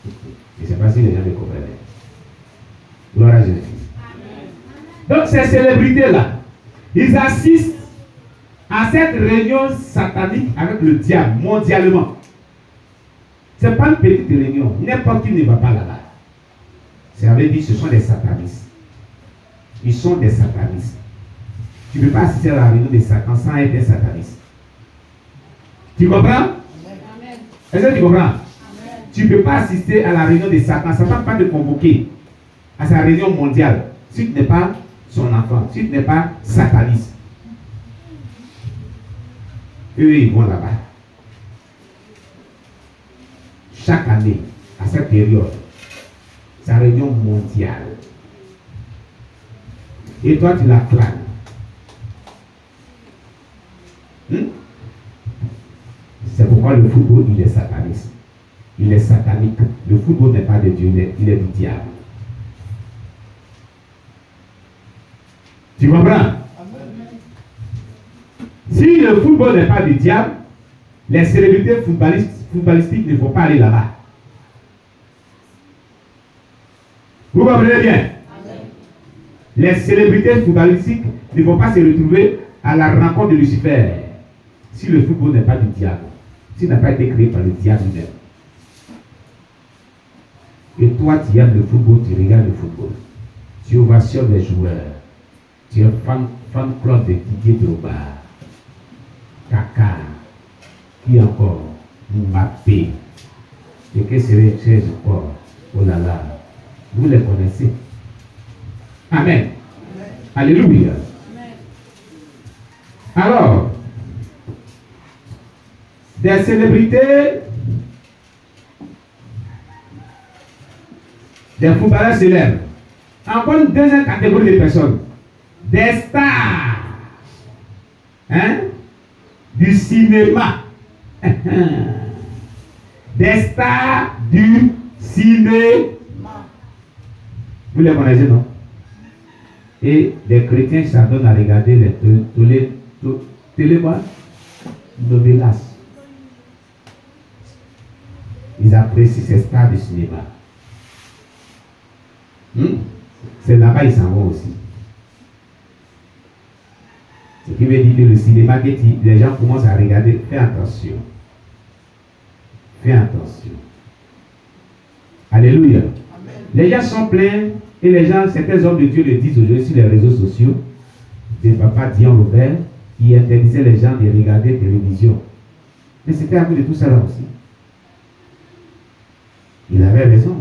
Je ne sais pas si les gens me comprennent. Gloire à Jésus. Donc ces célébrités-là, ils assistent à cette réunion satanique avec le diable mondialement. Ce n'est pas une petite réunion. N'importe qui ne va pas là-bas. Ça veut dire que ce sont des satanistes. Ils sont des satanistes. Tu ne peux pas assister à la réunion des satans sans être un sataniste. Tu comprends? Est-ce que tu comprends? Amen. Tu ne peux pas assister à la réunion des satans. Ça ne va pas te convoquer à sa réunion mondiale si tu n'es pas son enfant, si tu n'es pas sataniste. Eux, ils vont là-bas. Chaque année, à cette période, sa réunion mondiale. Et toi, tu la clames. C'est pourquoi le football, il est sataniste. Il est satanique. Le football n'est pas de Dieu, il est du diable. Tu comprends? Amen. Si le football n'est pas du diable, les célébrités footballistiques ne vont pas aller là-bas. Vous comprenez bien? Amen. Les célébrités footballistiques ne vont pas se retrouver à la rencontre de Lucifer. Si le football n'est pas du diable, s'il n'a pas été créé par le diable lui-même. Et toi, tu aimes le football, tu regardes le football. Tu ovationnes les joueurs. Tu es fan club de Didier Drogba, Kaka, qui encore, Mbappé. Et que serait ces encore? Oh là là, vous les connaissez. Amen. Amen. Alléluia. Amen. Alors, des célébrités, des footballeurs célèbres. Encore une deuxième catégorie de personnes. Des stars. Du cinéma. Des stars du cinéma. Vous les connaissez, non? Et les chrétiens s'adonnent à regarder les télénovelas. Ils apprécient ces stars du cinéma. C'est là-bas ils s'en vont aussi. Ce qui veut dire que le cinéma, les gens commencent à regarder, fais attention. Fais attention. Alléluia. Amen. Les gens sont pleins et les gens, certains hommes de Dieu le disent aujourd'hui sur les réseaux sociaux, de papa Dion Robert, qui interdisait les gens de regarder télévision. Mais c'était à cause de tout ça là aussi. Il avait raison.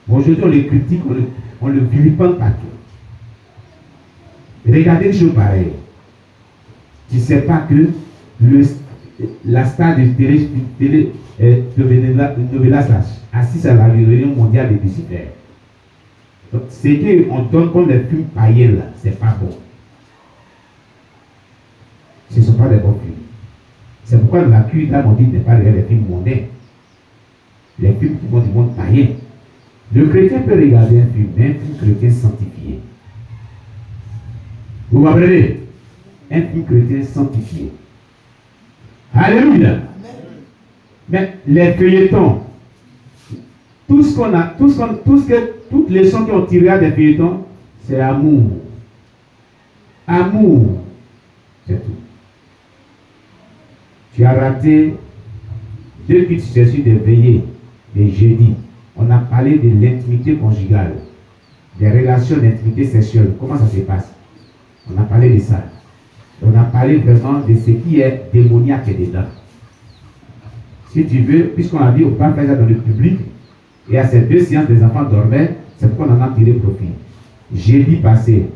Bon, aujourd'hui, on le critique, on le vilipende partout. Regardez une chose pareille. Tu ne sais pas que la star de télé Novelas assise à la réunion mondiale des Lucifer. Donc, ce qu'on donne comme les films païens là, c'est pas bon. Ce ne sont pas des bons films. C'est pourquoi la cuite là, on dit n'est pas les films mondains. Les films qui vont du monde païen. Le chrétien peut regarder un film, mais un film chrétien sanctifié. Vous comprenez? Un film chrétien sanctifié. Alléluia. Amen. Mais les feuilletons, toutes les leçons qui ont tiré des feuilletons, c'est amour. Amour. C'est tout. Tu as raté deux petites sessions de veillée, de jeudi. On a parlé de l'intimité conjugale, des relations d'intimité sexuelle. Comment ça se passe? On a parlé de ça. On a parlé vraiment de ce qui est démoniaque dedans. Si tu veux, puisqu'on a dit on ne peut pas faire ça dans le public, et à ces deux séances, les enfants dormaient, c'est pourquoi on en a tiré profit. Jeudi passé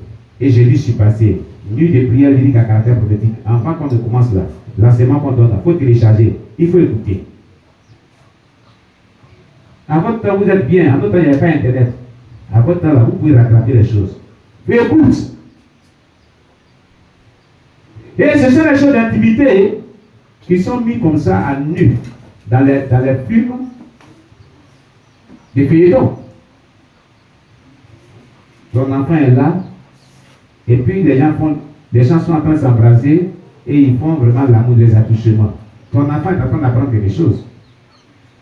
et jeudi suis passé, nuit de prière lyrique à caractère prophétique. Enfin, quand on commence là, l'enseignement qu'on donne, il faut télécharger, il faut écouter. À votre temps, vous êtes bien. À notre temps, il n'y avait pas Internet. À votre temps, là, vous pouvez rattraper les choses. Puis écoute. Et ce sont les choses d'intimité qui sont mises comme ça à nu dans les films des feuilletons. Ton enfant est là, et puis les gens sont en train de s'embraser et ils font vraiment l'amour des attouchements. Ton enfant est en train d'apprendre quelque chose.